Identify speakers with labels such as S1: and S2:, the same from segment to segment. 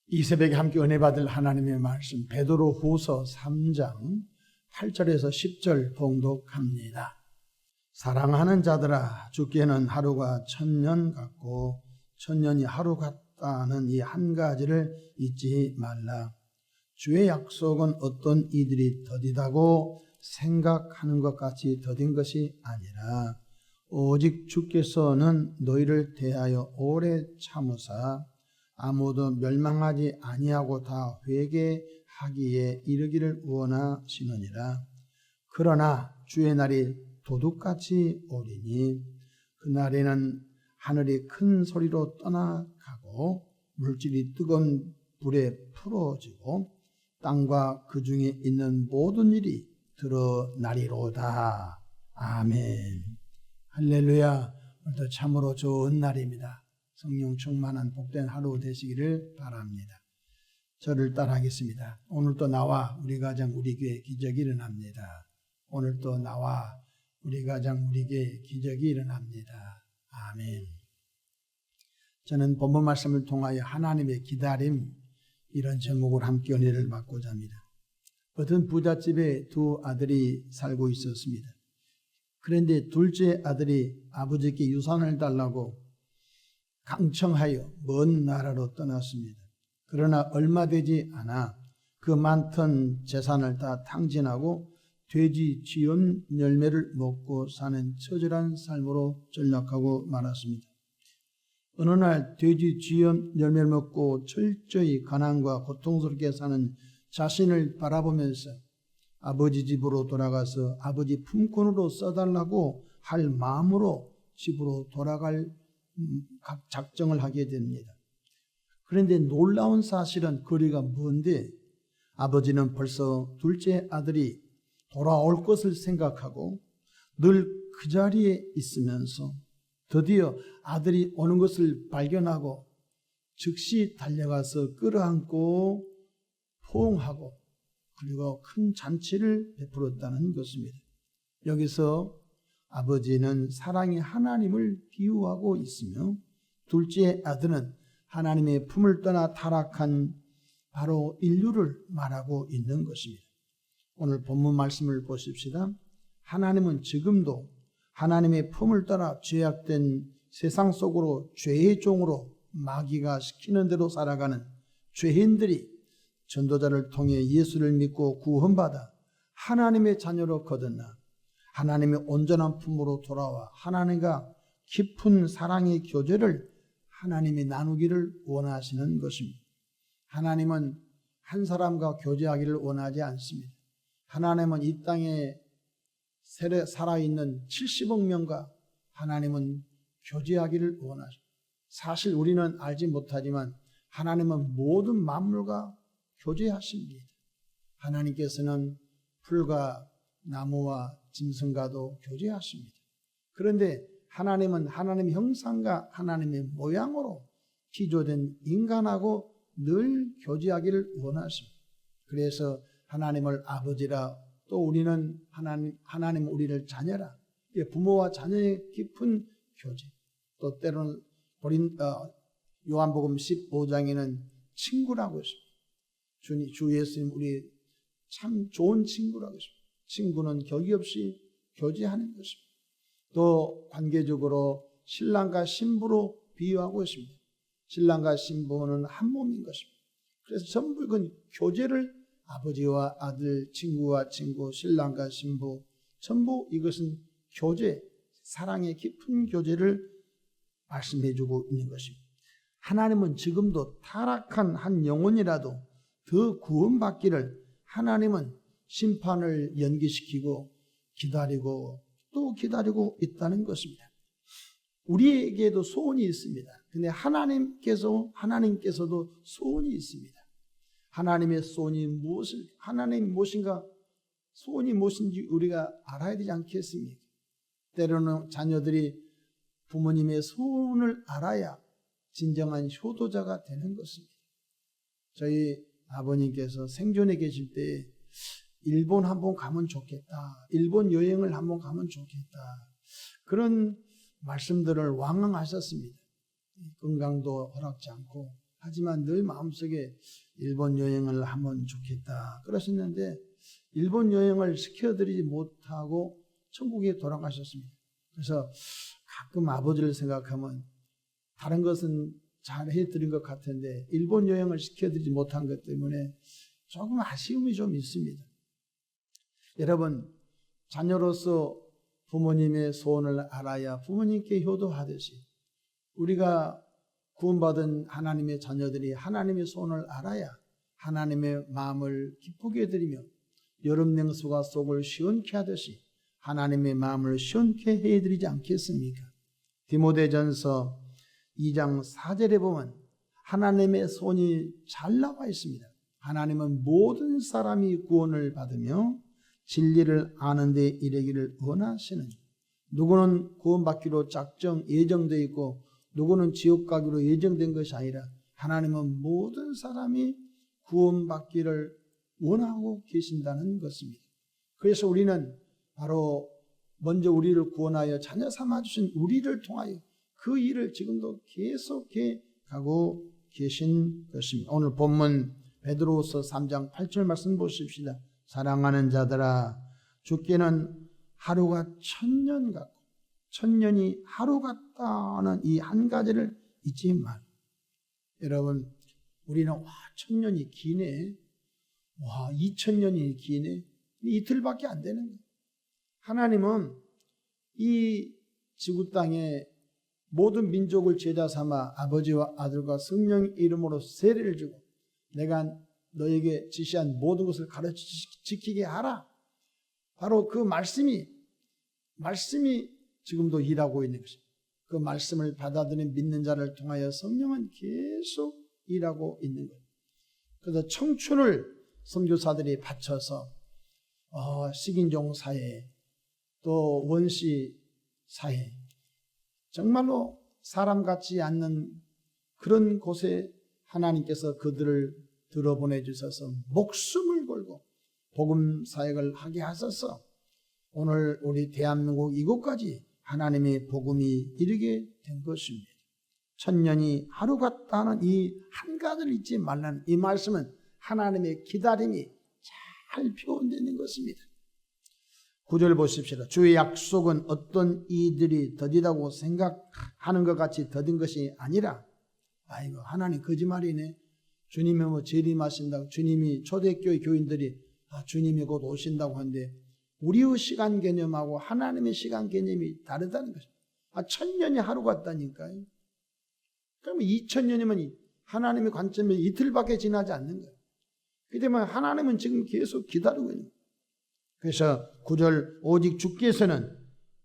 S1: 이 새벽에 함께 은혜 받을 하나님의 말씀 베드로후서 3장 8절에서 10절 봉독합니다. 사랑하는 자들아, 주께는 하루가 1000년 같고 1000년이 하루 같다는 이 한 가지를 잊지 말라. 주의 약속은 어떤 이들이 더디다고 생각하는 것 같이 더딘 것이 아니라 오직 주께서는 너희를 대하여 오래 참으사 아무도 멸망하지 아니하고 다 회개하기에 이르기를 원하시느니라. 그러나 주의 날이 도둑같이 오리니 그날에는 하늘이 큰 소리로 떠나가고 물질이 뜨거운 불에 풀어지고 땅과 그 중에 있는 모든 일이 드러나리로다. 아멘. 할렐루야. 오늘도 참으로 좋은 날입니다. 성령 충만한 복된 하루 되시기를 바랍니다. 저를 따라하겠습니다. 오늘도 나와 우리 가정 우리 교회 기적이 일어납니다. 오늘도 나와 우리 가정 우리 교회 기적이 일어납니다. 아멘. 저는 본문 말씀을 통하여 하나님의 기다림 이런 제목으로 함께 은혜를 받고자 합니다. 어떤 부잣집에 두 아들이 살고 있었습니다. 그런데 둘째 아들이 아버지께 유산을 달라고 강청하여 먼 나라로 떠났습니다. 그러나 얼마 되지 않아 그 많던 재산을 다 탕진하고 돼지 쥐염 열매를 먹고 사는 처절한 삶으로 전락하고 말았습니다. 어느 날 돼지 쥐염 열매를 먹고 철저히 가난과 고통스럽게 사는 자신을 바라보면서 아버지 집으로 돌아가서 아버지 품꾼으로 써달라고 할 마음으로 집으로 돌아갈 작정을 하게 됩니다. 그런데 놀라운 사실은 거리가 먼데 아버지는 벌써 둘째 아들이 돌아올 것을 생각하고 늘 그 자리에 있으면서 드디어 아들이 오는 것을 발견하고 즉시 달려가서 끌어안고 포옹하고 그리고 큰 잔치를 베풀었다는 것입니다. 여기서 아버지는 사랑의 하나님을 비유하고 있으며 둘째 아들은 하나님의 품을 떠나 타락한 바로 인류를 말하고 있는 것입니다. 오늘 본문 말씀을 보십시다. 하나님은 지금도 하나님의 품을 떠나 죄악된 세상 속으로 죄의 종으로 마귀가 시키는 대로 살아가는 죄인들이 전도자를 통해 예수를 믿고 구원받아 하나님의 자녀로 거듭나 하나님의 온전한 품으로 돌아와 하나님과 깊은 사랑의 교제를 하나님이 나누기를 원하시는 것입니다. 하나님은 한 사람과 교제하기를 원하지 않습니다. 하나님은 이 땅에 살아있는 70억 명과 하나님은 교제하기를 원하십니다. 사실 우리는 알지 못하지만 하나님은 모든 만물과 교제하십니다. 하나님께서는 풀과 나무와 짐승과도 교제하십니다. 그런데 하나님은 하나님의 형상과 하나님의 모양으로 기조된 인간하고 늘 교제하기를 원하십니다. 그래서 하나님을 아버지라 또 우리는 하나님 우리를 자녀라. 부모와 자녀의 깊은 교제. 또 때로는 요한복음 15장에는 친구라고 했습니다. 주 예수님 우리 참 좋은 친구라고 했습니다. 친구는 격이 없이 교제하는 것입니다. 또 관계적으로 신랑과 신부로 비유하고 있습니다. 신랑과 신부는 한 몸인 것입니다. 그래서 전부 그 교제를 아버지와 아들, 친구와 친구, 신랑과 신부 전부 이것은 교제, 사랑의 깊은 교제를 말씀해주고 있는 것입니다. 하나님은 지금도 타락한 한 영혼이라도 더 구원받기를 하나님은 심판을 연기시키고 기다리고 또 기다리고 있다는 것입니다. 우리에게도 소원이 있습니다. 근데 하나님께서도 소원이 있습니다. 하나님의 소원이 하나님이 무엇인가 소원이 무엇인지 우리가 알아야 되지 않겠습니까? 때로는 자녀들이 부모님의 소원을 알아야 진정한 효도자가 되는 것입니다. 저희 아버님께서 생존해 계실 때 일본 한번 가면 좋겠다. 일본 여행을 한번 가면 좋겠다. 그런 말씀들을 왕왕하셨습니다. 건강도 허락지 않고 하지만 늘 마음속에 일본 여행을 하면 좋겠다 그러셨는데 일본 여행을 시켜드리지 못하고 천국에 돌아가셨습니다. 그래서 가끔 아버지를 생각하면 다른 것은 잘 해드린 것 같은데 일본 여행을 시켜드리지 못한 것 때문에 조금 아쉬움이 좀 있습니다. 여러분, 자녀로서 부모님의 소원을 알아야 부모님께 효도하듯이 우리가 구원받은 하나님의 자녀들이 하나님의 소원을 알아야 하나님의 마음을 기쁘게 해드리며 여름 냉수가 속을 시원케 하듯이 하나님의 마음을 시원케 해드리지 않겠습니까? 디모데전서 2장 4절에 보면 하나님의 소원이 잘 나와 있습니다. 하나님은 모든 사람이 구원을 받으며 진리를 아는 데 이르기를 원하시느니 누구는 구원받기로 예정되어 있고 누구는 지옥 가기로 예정된 것이 아니라 하나님은 모든 사람이 구원받기를 원하고 계신다는 것입니다. 그래서 우리는 바로 먼저 우리를 구원하여 자녀 삼아주신 우리를 통하여 그 일을 지금도 계속해 가고 계신 것입니다. 오늘 본문 베드로후서 3장 8절 말씀 보십시다. 사랑하는 자들아, 주께는 하루가 1000년 같고 1000년이 하루 같다는 이 한 가지를 잊지 말. 여러분, 우리는 1000년이 기네. 2000년이 기네. 이틀밖에 안 되는 거예요. 하나님은 이 지구 땅에 모든 민족을 제자 삼아 아버지와 아들과 성령의 이름으로 세례를 주고 내가 너에게 지시한 모든 것을 가르쳐 지키게 하라. 바로 그 말씀이 지금도 일하고 있는 것입니다. 그 말씀을 받아들인 믿는 자를 통하여 성령은 계속 일하고 있는 거예요. 그래서 청춘을 선교사들이 바쳐서 식인종 사회 또 원시 사회 정말로 사람 같지 않는 그런 곳에 하나님께서 그들을 들어보내주셔서 목숨을 걸고 복음 사역을 하게 하셔서 오늘 우리 대한민국 이곳까지 하나님의 복음이 이르게 된 것입니다. 1000년이 하루 같다는 이 한 가지를 잊지 말라는 이 말씀은 하나님의 기다림이 잘 표현되는 것입니다. 9절 보십시다. 주의 약속은 어떤 이들이 더디다고 생각하는 것 같이 더딘 것이 아니라 아이고 하나님 거짓말이네. 주님이 재림하신다고 주님이 초대교회 교인들이 주님이 곧 오신다고 하는데 우리의 시간 개념하고 하나님의 시간 개념이 다르다는 것입니다. 1000년이 하루 같다니까요. 그러면 2000년이면 하나님의 관점에 이틀밖에 지나지 않는 거예요. 그렇기 때문에 하나님은 지금 계속 기다리고 있는 거예요. 그래서 9절 오직 주께서는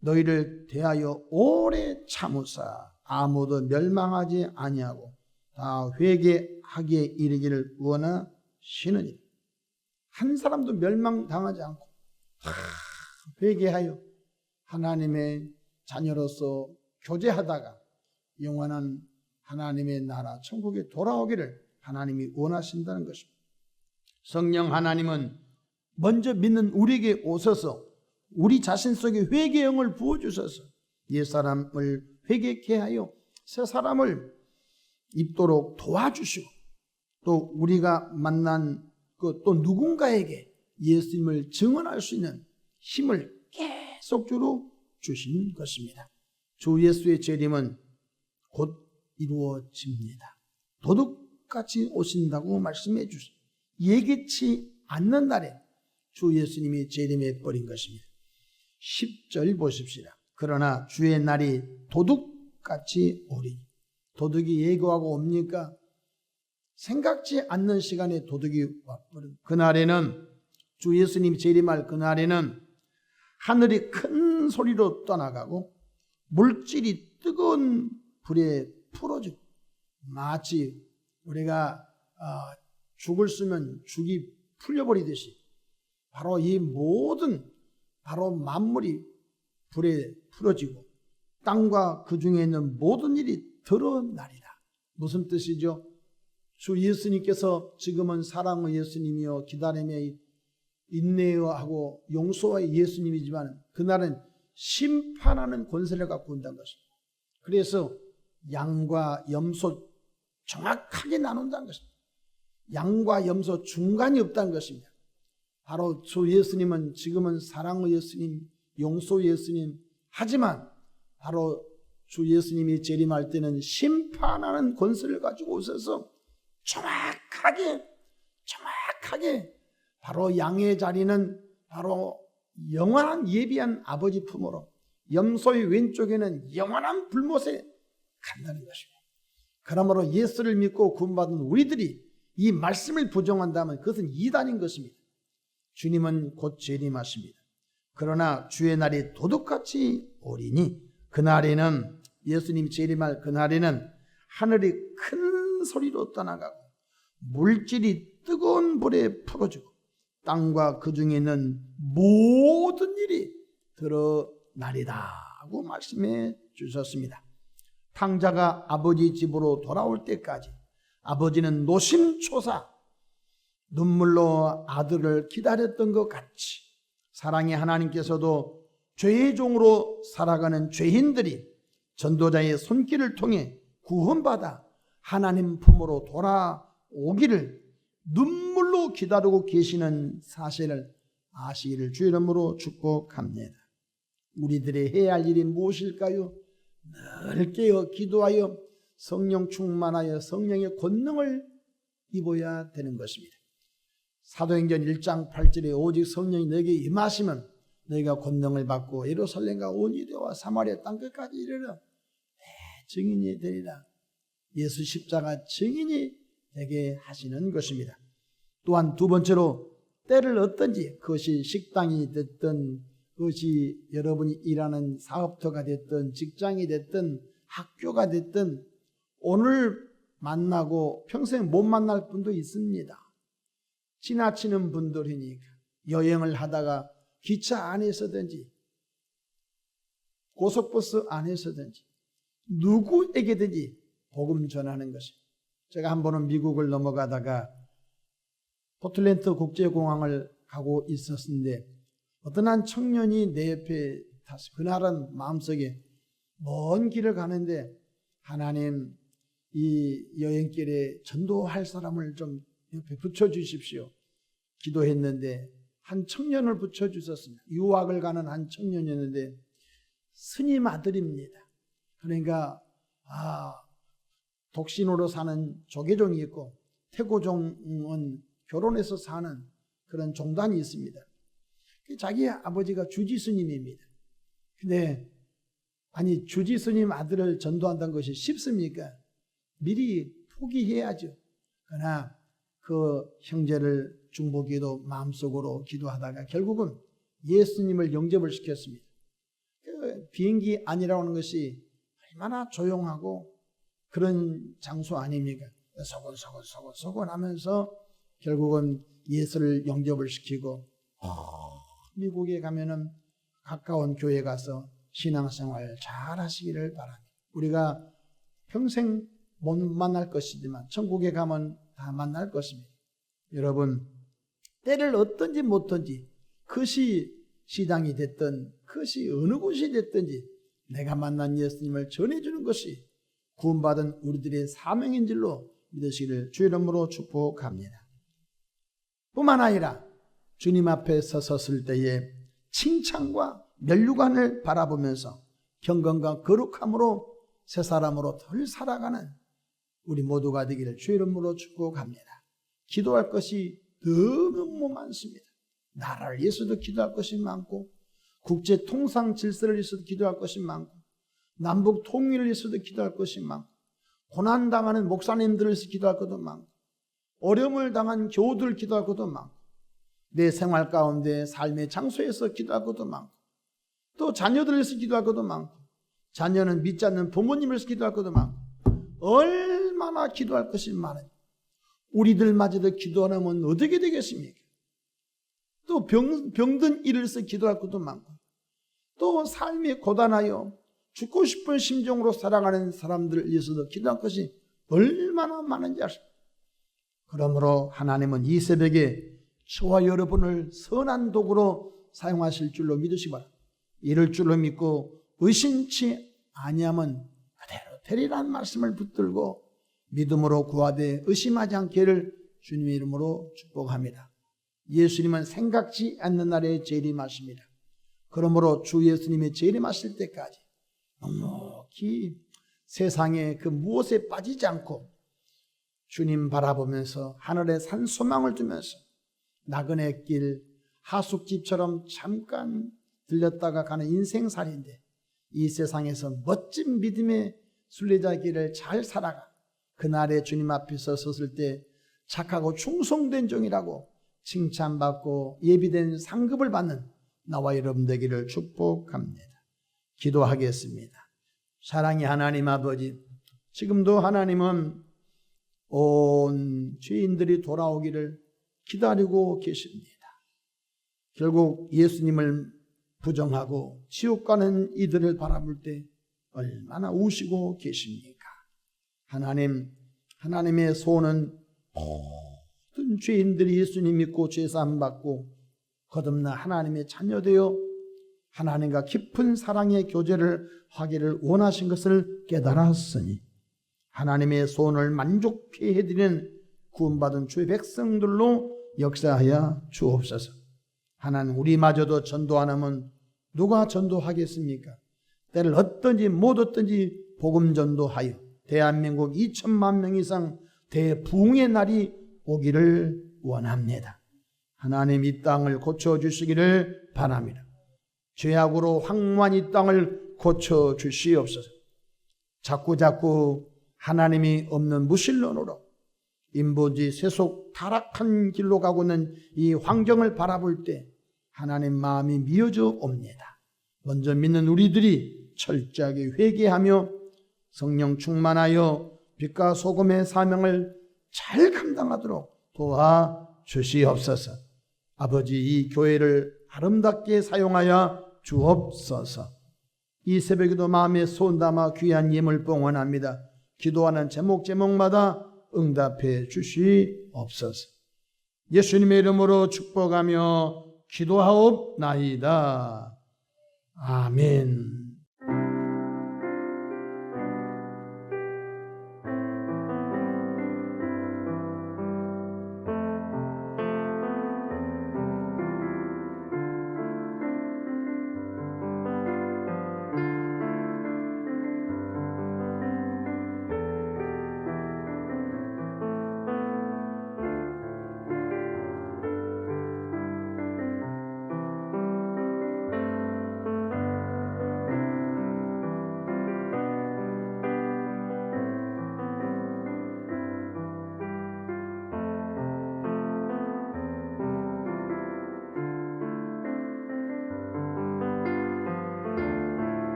S1: 너희를 대하여 오래 참으사 아무도 멸망하지 아니하고 다 회개하기에 이르기를 원하시느니 한 사람도 멸망당하지 않고 다 회개하여 하나님의 자녀로서 교제하다가 영원한 하나님의 나라 천국에 돌아오기를 하나님이 원하신다는 것입니다. 성령 하나님은 먼저 믿는 우리에게 오셔서 우리 자신 속에 회개의 영을 부어주셔서 옛사람을 회개케 하여 새 사람을 입도록 도와주시고 또 우리가 만난 또 누군가에게 예수님을 증언할 수 있는 힘을 계속적으로 주신 것입니다. 주 예수의 재림은 곧 이루어집니다. 도둑같이 오신다고 말씀해 주십니다. 예기치 않는 날에 주 예수님이 재림해 버린 것입니다. 10절 보십시다. 그러나 주의 날이 도둑같이 오리니 도둑이 예고하고 옵니까? 생각지 않는 시간에 도둑이 와버린 그날에는 주 예수님이 재림할 그날에는 하늘이 큰 소리로 떠나가고 물질이 뜨거운 불에 풀어지고 마치 우리가 죽을 쓰면 죽이 풀려버리듯이 바로 이 모든 바로 만물이 불에 풀어지고 땅과 그 중에 있는 모든 일이 드러나리라. 무슨 뜻이죠? 주 예수님께서 지금은 사랑의 예수님이요 기다림의 인내하고 용서와의 예수님이지만 그날은 심판하는 권세를 갖고 온다는 것입니다. 그래서 양과 염소 정확하게 나눈다는 것입니다. 양과 염소 중간이 없다는 것입니다. 바로 주 예수님은 지금은 사랑의 예수님, 용서의 예수님, 하지만 바로 주 예수님이 재림할 때는 심판하는 권세를 가지고 오셔서 정확하게 바로 양의 자리는 바로 영원한 예비한 아버지 품으로 염소의 왼쪽에는 영원한 불못에 간다는 것입니다. 그러므로 예수를 믿고 구원받은 우리들이 이 말씀을 부정한다면 그것은 이단인 것입니다. 주님은 곧 재림하십니다. 그러나 주의 날이 도둑같이 오리니 그날에는 예수님 재림할 그날에는 하늘이 큰 소리로 떠나가고 물질이 뜨거운 불에 풀어지고 땅과 그 중에 있는 모든 일이 드러나리다 하고 말씀해 주셨습니다. 탕자가 아버지 집으로 돌아올 때까지 아버지는 노심초사 눈물로 아들을 기다렸던 것 같이 사랑의 하나님께서도 죄의 종으로 살아가는 죄인들이 전도자의 손길을 통해 구원받아 하나님 품으로 돌아오기를 눈물로 기다리고 계시는 사실을 아시기를 주의 이름으로 축복합니다. 우리들의 해야 할 일이 무엇일까요? 늘 깨어 기도하여 성령 충만하여 성령의 권능을 입어야 되는 것입니다. 사도행전 1장 8절에 오직 성령이 너에게 임하시면 너희가 권능을 받고 예루살렘과 온 유대와 사마리아 땅끝까지 이르러 내 증인이 되리라. 예수 십자가 증인이 되게 하시는 것입니다. 또한 두 번째로 때를 얻든지 그것이 식당이 됐든 그것이 여러분이 일하는 사업터가 됐든 직장이 됐든 학교가 됐든 오늘 만나고 평생 못 만날 분도 있습니다. 지나치는 분들이니까 여행을 하다가 기차 안에서든지 고속버스 안에서든지 누구에게든지 복음 전하는 것입니다. 제가 한 번은 미국을 넘어가다가 포틀랜드 국제공항을 가고 있었는데 어떤 한 청년이 내 옆에 탔어요. 그날은 마음속에 먼 길을 가는데 하나님 이 여행길에 전도할 사람을 좀 옆에 붙여주십시오. 기도했는데 한 청년을 붙여주셨습니다. 유학을 가는 한 청년이었는데 스님 아들입니다. 그러니까 독신으로 사는 조계종이 있고 태고종은 결혼해서 사는 그런 종단이 있습니다. 자기 아버지가 주지스님입니다. 근데 아니 주지스님 아들을 전도한다는 것이 쉽습니까? 미리 포기해야죠. 그러나 그 형제를 중보기도 마음속으로 기도하다가 결국은 예수님을 영접을 시켰습니다. 그 비행기 안이라고 하는 것이 얼마나 조용하고 그런 장소 아닙니까? 소곤소곤 하면서 결국은 예수를 영접을 시키고 미국에 가면은 가까운 교회 가서 신앙생활 잘 하시기를 바랍니다. 우리가 평생 못 만날 것이지만 천국에 가면 다 만날 것입니다. 여러분 때를 얻든지 못든지 그것이 시장이 됐든 그것이 어느 곳이 됐든지 내가 만난 예수님을 전해주는 것이 구원받은 우리들의 사명인 줄로 믿으시기를 주의 이름으로 축복합니다. 뿐만 아니라 주님 앞에 서섰을 때에 칭찬과 면류관을 바라보면서 경건과 거룩함으로 새 사람으로 덜 살아가는 우리 모두가 되기를 주의 이름으로 축복합니다. 기도할 것이 너무 많습니다. 나라를 위해서도 기도할 것이 많고 국제 통상 질서를 위해서도 기도할 것이 많고 남북 통일을 위해서도 기도할 것이 많고 고난당하는 목사님들을 위해서 기도할 것도 많고 어려움을 당한 교우들 기도할 것도 많고 내 생활 가운데 삶의 장소에서 기도할 것도 많고 또 자녀들을 위해서 기도할 것도 많고 자녀는 믿지 않는 부모님을 위해서 기도할 것도 많고 얼마나 기도할 것이 많아요. 우리들마저도 기도 안 하면 어떻게 되겠습니까? 또 병든 이를 위해서 기도할 것도 많고 또 삶이 고단하여 죽고 싶은 심정으로 살아가는 사람들을 위해서도 기도할 것이 얼마나 많은지 아십니까? 그러므로 하나님은 이 새벽에 저와 여러분을 선한 도구로 사용하실 줄로 믿으시기 바랍니다. 이럴 줄로 믿고 의심치 아니하면 그대로 되리라는 말씀을 붙들고 믿음으로 구하되 의심하지 않기를 주님의 이름으로 축복합니다. 예수님은 생각지 않는 날에 재림하십니다. 그러므로 주 예수님이 재림하실 때까지 넉넉히 세상에 그 무엇에 빠지지 않고 주님 바라보면서 하늘에 산 소망을 두면서 나그네 길 하숙집처럼 잠깐 들렸다가 가는 인생살이인데 이 세상에서 멋진 믿음의 순례자 길을 잘 살아가 그날에 주님 앞에서 섰을 때 착하고 충성된 종이라고 칭찬받고 예비된 상급을 받는 나와 여러분 되기를 축복합니다. 기도하겠습니다. 사랑의 하나님 아버지, 지금도 하나님은 온 죄인들이 돌아오기를 기다리고 계십니다. 결국 예수님을 부정하고 지옥 가는 이들을 바라볼 때 얼마나 우시고 계십니까? 하나님, 하나님의 소원은 모든 죄인들이 예수님 믿고 죄사함 받고 거듭나 하나님의 자녀되어 하나님과 깊은 사랑의 교제를 하기를 원하신 것을 깨달았으니 하나님의 소원을 만족케 해드리는 구원받은 주의 백성들로 역사하여 주옵소서. 하나님, 우리마저도 전도 안 하면 누가 전도하겠습니까? 때를 얻든지 못 얻든지 복음 전도하여 대한민국 2천만 명 이상 대부흥의 날이 오기를 원합니다. 하나님, 이 땅을 고쳐주시기를 바랍니다. 죄악으로 황무한 이 땅을 고쳐주시옵소서. 자꾸자꾸 하나님이 없는 무신론으로 인본주의 세속 타락한 길로 가고 있는 이 환경을 바라볼 때 하나님 마음이 미어져 옵니다. 먼저 믿는 우리들이 철저하게 회개하며 성령 충만하여 빛과 소금의 사명을 잘 감당하도록 도와주시옵소서. 아버지, 이 교회를 아름답게 사용하여 주옵소서. 이 새벽에도 마음에 손 담아 귀한 예물 봉헌합니다. 기도하는 제목마다 응답해 주시옵소서. 예수님의 이름으로 축복하며 기도하옵나이다. 아멘.